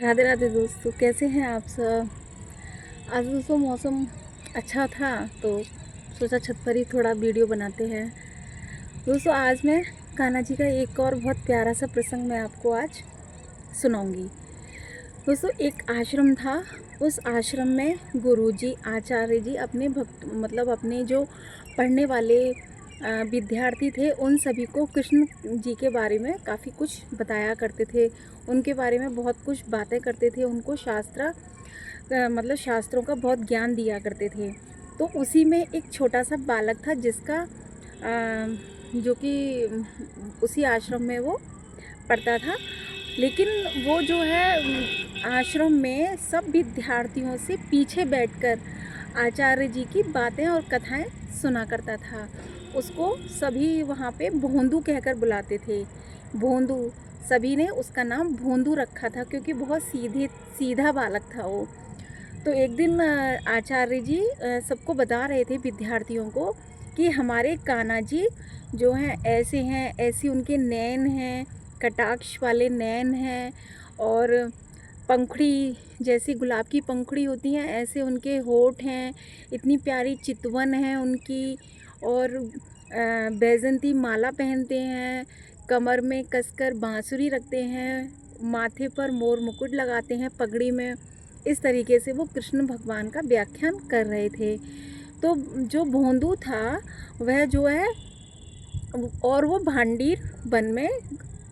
राधे राधे दोस्तों, कैसे हैं आप सब। आज दोस्तों मौसम अच्छा था तो सोचा छत पर ही थोड़ा वीडियो बनाते हैं। दोस्तों आज मैं कान्हा जी का एक और बहुत प्यारा सा प्रसंग मैं आपको आज सुनाऊंगी। दोस्तों एक आश्रम था, उस आश्रम में गुरुजी आचार्य जी अपने भक्त अपने जो पढ़ने वाले विद्यार्थी थे उन सभी को कृष्ण जी के बारे में काफ़ी कुछ बताया करते थे। उनके बारे में बहुत कुछ बातें करते थे, उनको शास्त्रों का बहुत ज्ञान दिया करते थे। तो उसी में एक छोटा सा बालक था जिसका जो कि उसी आश्रम में वो पढ़ता था। लेकिन वो जो है आश्रम में सब विद्यार्थियों से पीछे बैठकर आचार्य जी की बातें और कथाएं सुना करता था। उसको सभी वहाँ पे भोंदू कहकर बुलाते थे। भोंदू, सभी ने उसका नाम भोंदू रखा था क्योंकि बहुत सीधा बालक था वो। तो एक दिन आचार्य जी सबको बता रहे थे विद्यार्थियों को कि हमारे कान्हा जी जो हैं ऐसे हैं, ऐसी उनके नैन हैं, कटाक्ष वाले नैन हैं और पंखुड़ी जैसी गुलाब की पंखुड़ी होती हैं ऐसे उनके होठ हैं, इतनी प्यारी चितवन है उनकी। और बैजंती माला पहनते हैं, कमर में कसकर बांसुरी रखते हैं, माथे पर मोर मुकुट लगाते हैं पगड़ी में। इस तरीके से वो कृष्ण भगवान का व्याख्यान कर रहे थे। तो जो भोंदू था वह जो है और वो भांडीर वन में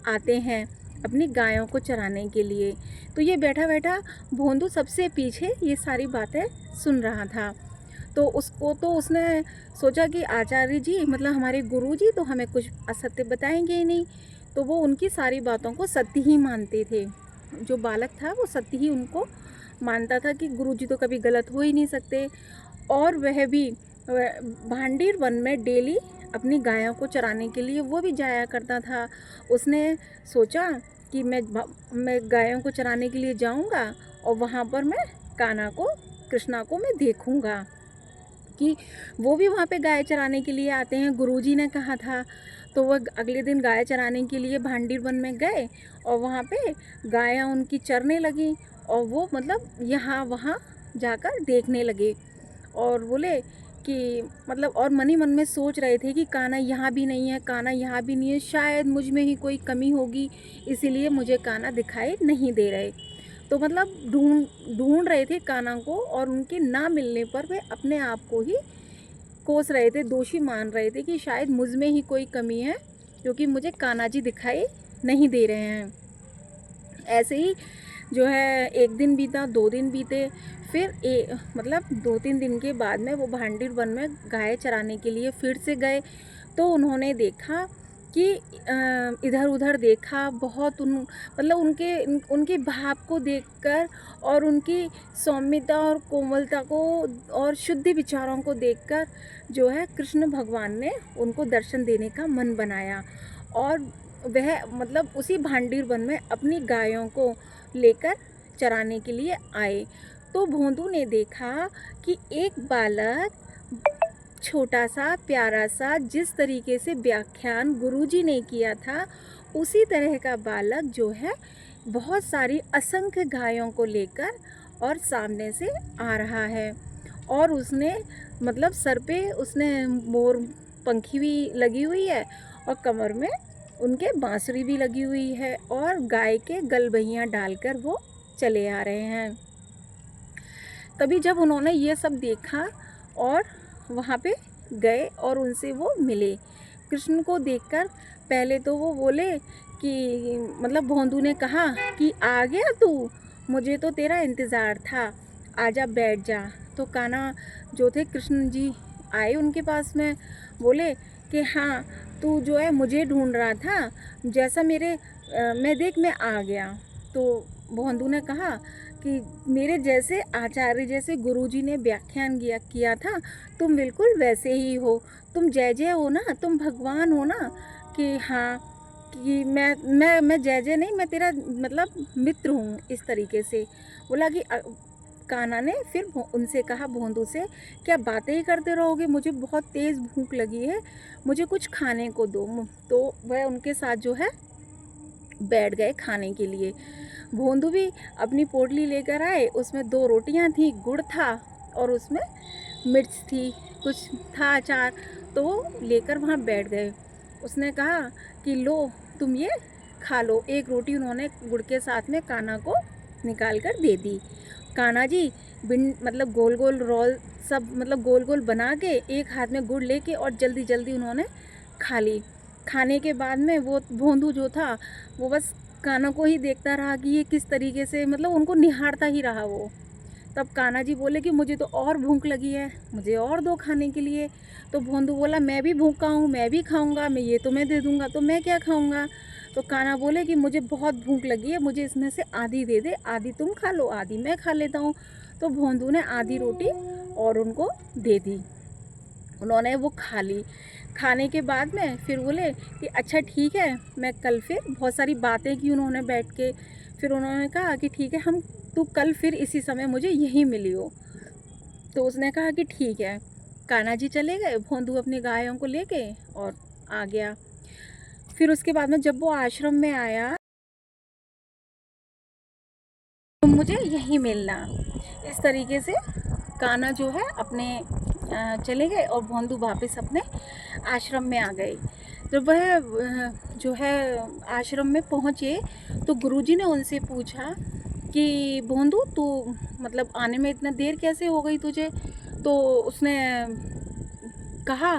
आते हैं अपनी गायों को चराने के लिए। तो ये बैठा बैठा भोंदू सबसे पीछे ये सारी बातें सुन रहा था। तो उसने सोचा कि आचार्य जी हमारे गुरु जी तो हमें कुछ असत्य बताएंगे ही नहीं। तो वो उनकी सारी बातों को सत्य ही मानते थे। जो बालक था वो सत्य ही उनको मानता था कि गुरु जी तो कभी गलत हो ही नहीं सकते। और वह भी भांडीर वन में डेली अपनी गायों को चराने के लिए वो भी जाया करता था। उसने सोचा कि मैं गायों को चराने के लिए जाऊंगा और वहाँ पर मैं कान्हा को, कृष्णा को मैं देखूंगा कि वो भी वहाँ पे गाय चराने के लिए आते हैं, गुरुजी ने कहा था। तो वह अगले दिन गाय चराने के लिए भांडीर वन में गए और वहाँ पे गायां उनकी चरने लगी और वो यहाँ वहाँ जाकर देखने लगे और बोले कि और मन ही मन में सोच रहे थे कि कान्हा यहाँ भी नहीं है, कान्हा यहाँ भी नहीं है, शायद मुझ में ही कोई कमी होगी इसीलिए मुझे कान्हा दिखाई नहीं दे रहे। तो ढूंढ रहे थे कान्हा को और उनके ना मिलने पर वे अपने आप को ही कोस रहे थे, दोषी मान रहे थे कि शायद मुझ में ही कोई कमी है क्योंकि मुझे कान्हा जी दिखाई नहीं दे रहे हैं। ऐसे ही जो है एक दिन बीता, 2 दिन बीते, फिर 2-3 दिन के बाद में वो भांडीर वन में गाय चराने के लिए फिर से गए। तो उन्होंने देखा कि इधर उधर देखा, बहुत उनके भाव को देखकर और उनकी सौम्यता और कोमलता को और शुद्ध विचारों को देखकर जो है कृष्ण भगवान ने उनको दर्शन देने का मन बनाया। और वह उसी भांडीर वन में अपनी गायों को लेकर चराने के लिए आए। तो भोंदू ने देखा कि एक बालक छोटा सा प्यारा सा, जिस तरीके से व्याख्यान गुरुजी ने किया था उसी तरह का बालक जो है बहुत सारी असंख्य गायों को लेकर और सामने से आ रहा है। और उसने सर पे उसने मोर पंखी भी लगी हुई है और कमर में उनके बांसुरी भी लगी हुई है और गाय के गलबहियाँ डालकर वो चले आ रहे हैं। तभी जब उन्होंने ये सब देखा और वहाँ पे गए और उनसे वो मिले। कृष्ण को देखकर पहले तो वो बोले कि भोंदू ने कहा कि आ गया तू, मुझे तो तेरा इंतज़ार था, आजा बैठ जा। तो कान्हा जो थे कृष्ण जी आए उनके पास में, बोले कि हाँ तू जो है मुझे ढूंढ रहा था, जैसा मैं आ गया। तो भोंदू ने कहा कि मेरे जैसे आचार्य जैसे गुरुजी ने व्याख्यान किया था, तुम बिल्कुल वैसे ही हो, तुम जय जय हो ना, तुम भगवान हो ना। कि हाँ, कि मैं जय जय नहीं, मैं तेरा मित्र हूँ। इस तरीके से बोला कि कान्हा ने फिर उनसे कहा, भोंदू से, क्या बातें ही करते रहोगे, मुझे बहुत तेज़ भूख लगी है, मुझे कुछ खाने को दो। तो वह उनके साथ जो है बैठ गए खाने के लिए। भोंदू भी अपनी पोटली लेकर आए, उसमें 2 रोटियां थी, गुड़ था और उसमें मिर्च थी, कुछ था अचार, तो वो लेकर वहाँ बैठ गए। उसने कहा कि लो तुम ये खा लो। एक रोटी उन्होंने गुड़ के साथ में कान्हा को निकाल कर दे दी। कान्हा जी बिन मतलब गोल गोल रोल सब मतलब गोल गोल बना के एक हाथ में गुड़ लेके और जल्दी जल्दी उन्होंने खा ली। खाने के बाद में वो भोंदू जो था वो बस कान्हा को ही देखता रहा कि ये किस तरीके से मतलब उनको निहारता ही रहा वो। तब कान्हा जी बोले कि मुझे तो और भूख लगी है, मुझे और दो खाने के लिए। तो भोंदू बोला मैं भी भूखा हूँ, मैं भी खाऊंगा, मैं ये तुम्हें दे दूंगा तो मैं क्या खाऊंगा। तो कान्हा बोले कि मुझे बहुत भूख लगी है, मुझे इसमें से आधी दे दे, आधी तुम खा लो, आधी मैं खा लेता हूँ। तो भोंदू ने आधी रोटी और उनको दे दी, उन्होंने वो खा ली। खाने के बाद में फिर बोले कि अच्छा ठीक है, मैं कल फिर बहुत सारी बातें की उन्होंने बैठ के। फिर उन्होंने कहा कि ठीक है, हम तू कल फिर इसी समय मुझे यहीं मिली हो। तो उसने कहा कि ठीक है। कान्हा जी चले गए, भोंदू अपनी गायों को लेके और आ गया। फिर उसके बाद में जब वो आश्रम में आया तो मुझे यहीं मिलना, इस तरीके से कान्हा जो है अपने चले गए और भोंदू वापस अपने आश्रम में आ गए। जब वह जो है आश्रम में पहुँचे तो गुरुजी ने उनसे पूछा कि भोंदू तू मतलब आने में इतना देर कैसे हो गई तुझे। तो उसने कहा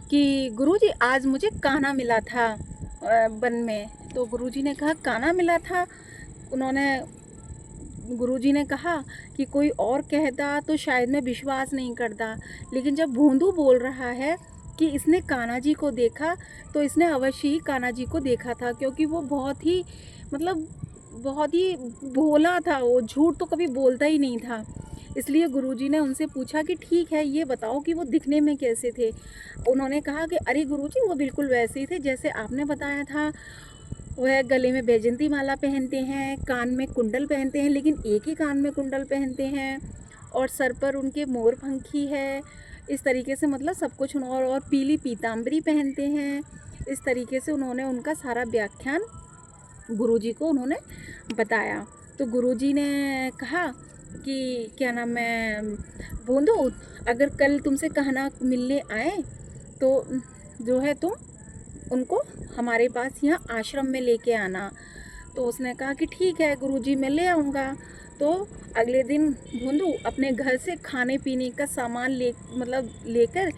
कि गुरुजी आज मुझे कान्हा मिला था वन में। तो गुरुजी ने कहा कान्हा मिला था। उन्होंने गुरुजी ने कहा कि कोई और कहता तो शायद मैं विश्वास नहीं करता, लेकिन जब भोंदू बोल रहा है कि इसने कान्हा जी को देखा तो इसने अवश्य ही कान्हा जी को देखा था, क्योंकि वो बहुत ही मतलब बहुत ही भोला था, वो झूठ तो कभी बोलता ही नहीं था। इसलिए गुरुजी ने उनसे पूछा कि ठीक है ये बताओ कि वो दिखने में कैसे थे। उन्होंने कहा कि अरे गुरुजी वो बिल्कुल वैसे ही थे जैसे आपने बताया था। वह गले में बैजंती माला पहनते हैं, कान में कुंडल पहनते हैं, लेकिन एक ही कान में कुंडल पहनते हैं, और सर पर उनके मोर पंखी है। इस तरीके से मतलब सब कुछ और पीली पीताम्बरी पहनते हैं। इस तरीके से उन्होंने उनका सारा व्याख्यान गुरुजी को उन्होंने बताया। तो गुरुजी ने कहा कि क्या नाम है भोंदू, अगर कल तुमसे कहना मिलने आए तो जो है तुम उनको हमारे पास यहाँ आश्रम में लेके आना। तो उसने कहा कि ठीक है गुरुजी मैं ले आऊँगा। तो अगले दिन भोंदू अपने घर से खाने पीने का सामान लेकर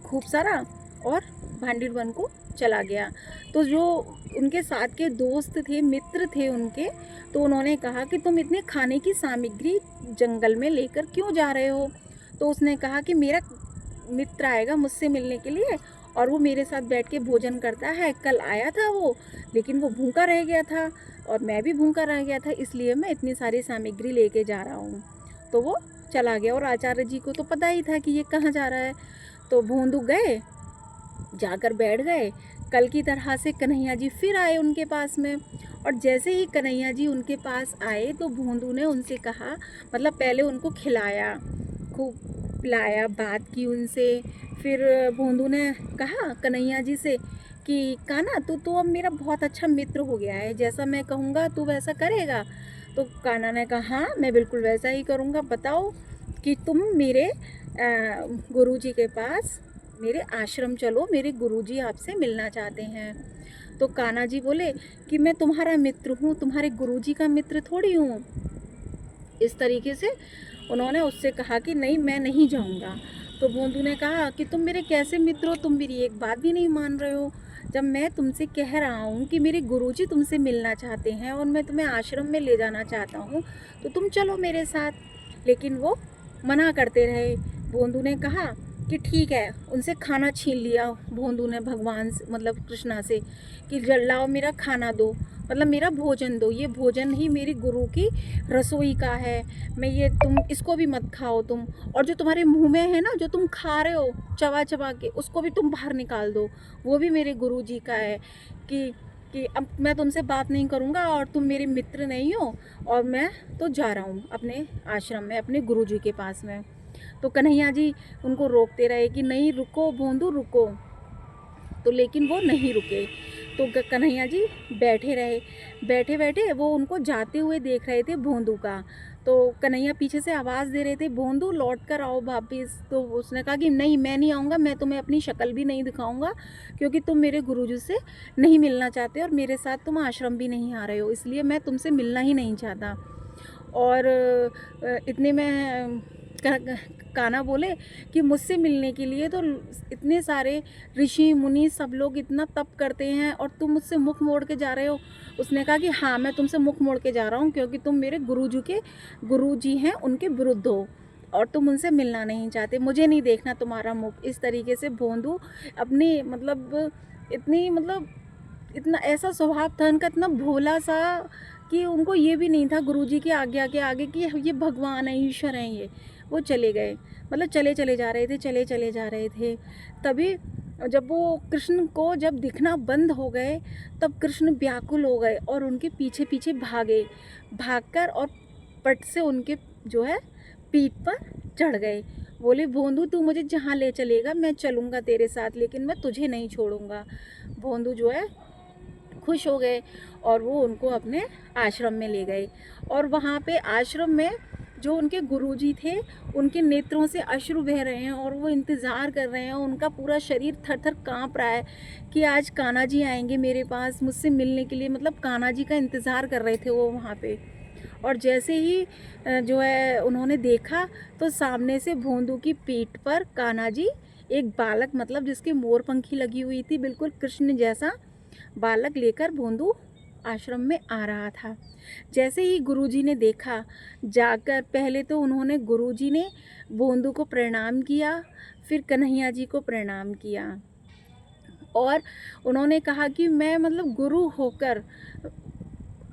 खूब सारा और भांडीर वन को चला गया। तो जो उनके साथ के दोस्त थे, मित्र थे उनके, तो उन्होंने कहा कि तुम इतने खाने की सामग्री जंगल में लेकर क्यों जा रहे हो। तो उसने कहा कि मेरा मित्र आएगा मुझसे मिलने के लिए और वो मेरे साथ बैठ के भोजन करता है, कल आया था वो, लेकिन वो भूखा रह गया था और मैं भी भूखा रह गया था, इसलिए मैं इतनी सारी सामग्री लेके जा रहा हूँ। तो वो चला गया और आचार्य जी को तो पता ही था कि ये कहाँ जा रहा है। तो भोंदू गए, जाकर बैठ गए। कल की तरह से कन्हैया जी फिर आए उनके पास में, और जैसे ही कन्हैया जी उनके पास आए तो भोंदू ने उनसे कहा, मतलब पहले उनको खिलाया, खूब पिलाया, बात की उनसे। फिर भोंदू ने कहा कन्हैया जी से कि कान्हा तू तो अब मेरा बहुत अच्छा मित्र हो गया है, जैसा मैं कहूँगा तू वैसा करेगा। तो कान्हा ने कहा हाँ मैं बिल्कुल वैसा ही करूँगा, बताओ कि तुम मेरे गुरुजी के पास मेरे आश्रम चलो, मेरे गुरुजी आपसे मिलना चाहते हैं। तो कान्हा जी बोले कि मैं तुम्हारा मित्र हूँ, तुम्हारे गुरुजी का मित्र थोड़ी हूँ। इस तरीके से उन्होंने उससे कहा कि नहीं मैं नहीं जाऊँगा। तो भोंदू ने कहा कि तुम मेरे कैसे मित्र हो, तुम मेरी एक बात भी नहीं मान रहे हो। जब मैं तुमसे कह रहा हूँ कि मेरे गुरुजी तुमसे मिलना चाहते हैं और मैं तुम्हें आश्रम में ले जाना चाहता हूँ तो तुम चलो मेरे साथ, लेकिन वो मना करते रहे। भोंदू ने कहा कि ठीक है, उनसे खाना छीन लिया भोंदू ने भगवान से मतलब कृष्णा से कि लाओ मेरा खाना दो, मतलब मेरा भोजन दो, ये भोजन ही मेरी गुरु की रसोई का है, मैं ये तुम इसको भी मत खाओ तुम, और जो तुम्हारे मुंह में है ना जो तुम खा रहे हो चबा चबा के उसको भी तुम बाहर निकाल दो, वो भी मेरे गुरु जी का है। कि अब मैं तुमसे बात नहीं करूँगा और तुम मेरे मित्र नहीं हो, और मैं तो जा रहा हूँ अपने आश्रम में अपने गुरु जी के पास में। तो कन्हैया जी उनको रोकते रहे कि नहीं रुको भोंदू रुको, तो लेकिन वो नहीं रुके। तो कन्हैया जी बैठे रहे, बैठे बैठे वो उनको जाते हुए देख रहे थे भोंदू का। तो कन्हैया पीछे से आवाज़ दे रहे थे, भोंदू लौट कर आओ वापिस। तो उसने कहा कि नहीं, मैं नहीं आऊँगा, मैं तुम्हें अपनी शक्ल भी नहीं दिखाऊंगा, क्योंकि तुम मेरे गुरुजी से नहीं मिलना चाहते और मेरे साथ तुम आश्रम भी नहीं आ रहे हो, इसलिए मैं तुमसे मिलना ही नहीं चाहता। और इतने में कान्हा बोले कि मुझसे मिलने के लिए तो इतने सारे ऋषि मुनि सब लोग इतना तप करते हैं और तुम मुझसे मुख मोड़ के जा रहे हो। उसने कहा कि हाँ, मैं तुमसे मुख मोड़ के जा रहा हूँ, क्योंकि तुम मेरे गुरुजी हैं, उनके विरुद्ध हो और तुम उनसे मिलना नहीं चाहते, मुझे नहीं देखना तुम्हारा मुख। इस तरीके से भोंदू अपनी इतना ऐसा स्वभाव था उनका, इतना भोला सा, कि उनको ये भी नहीं था गुरुजी की आज्ञा के आगे कि ये भगवान है, ईश्वर हैं ये। वो चले गए, मतलब चले जा रहे थे। तभी जब वो कृष्ण को जब दिखना बंद हो गए, तब कृष्ण व्याकुल हो गए और उनके पीछे पीछे भागकर और पट से उनके जो है पीठ पर चढ़ गए। बोले, भोंदू तू मुझे जहाँ ले चलेगा मैं चलूँगा तेरे साथ, लेकिन मैं तुझे नहीं छोड़ूंगा। भोंदू जो है खुश हो गए और वो उनको अपने आश्रम में ले गए। और वहाँ पे आश्रम में जो उनके गुरुजी थे, उनके नेत्रों से अश्रु बह रहे हैं और वो इंतज़ार कर रहे हैं, उनका पूरा शरीर थर थर काँप रहा है कि आज कान्हा जी आएंगे मेरे पास मुझसे मिलने के लिए। मतलब कान्हा जी का इंतज़ार कर रहे थे वो वहाँ पे। और जैसे ही जो है उन्होंने देखा, तो सामने से भोंदू की पीठ पर कान्हा जी, एक बालक, मतलब जिसके मोर पंखी लगी हुई थी, बिल्कुल कृष्ण जैसा बालक लेकर भोंदू आश्रम में आ रहा था। जैसे ही गुरुजी ने देखा, जाकर पहले तो उन्होंने, गुरुजी ने भोंदू को प्रणाम किया, फिर कन्हैया जी को प्रणाम किया और उन्होंने कहा कि मैं मतलब गुरु होकर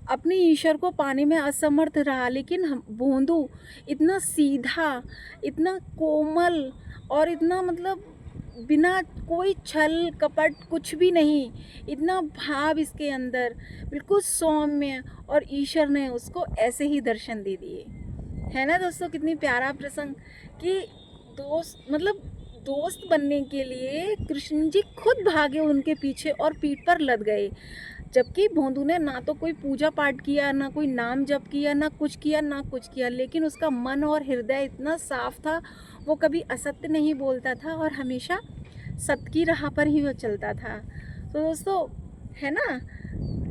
अपने ईश्वर को पाने में असमर्थ रहा, लेकिन हम भोंदू इतना सीधा, इतना कोमल और इतना मतलब बिना कोई छल कपट कुछ भी नहीं, इतना भाव इसके अंदर, बिल्कुल सौम्य, और ईश्वर ने उसको ऐसे ही दर्शन दे दिए। है ना दोस्तों, कितनी प्यारा प्रसंग कि दोस्त बनने के लिए कृष्ण जी खुद भागे उनके पीछे और पीठ पर लद गए। जबकि भोंदू ने ना तो कोई पूजा पाठ किया, ना कोई नाम जप किया, ना कुछ किया, लेकिन उसका मन और हृदय इतना साफ था, वो कभी असत्य नहीं बोलता था और हमेशा सत्य की राह पर ही वो चलता था। तो दोस्तों, है ना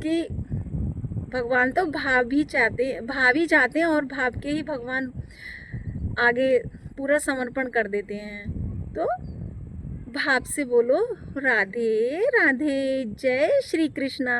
कि भगवान तो भाव ही चाहते हैं और भाव के ही भगवान आगे पूरा समर्पण कर देते हैं। तो भाव से बोलो राधे राधे, जय श्री कृष्णा।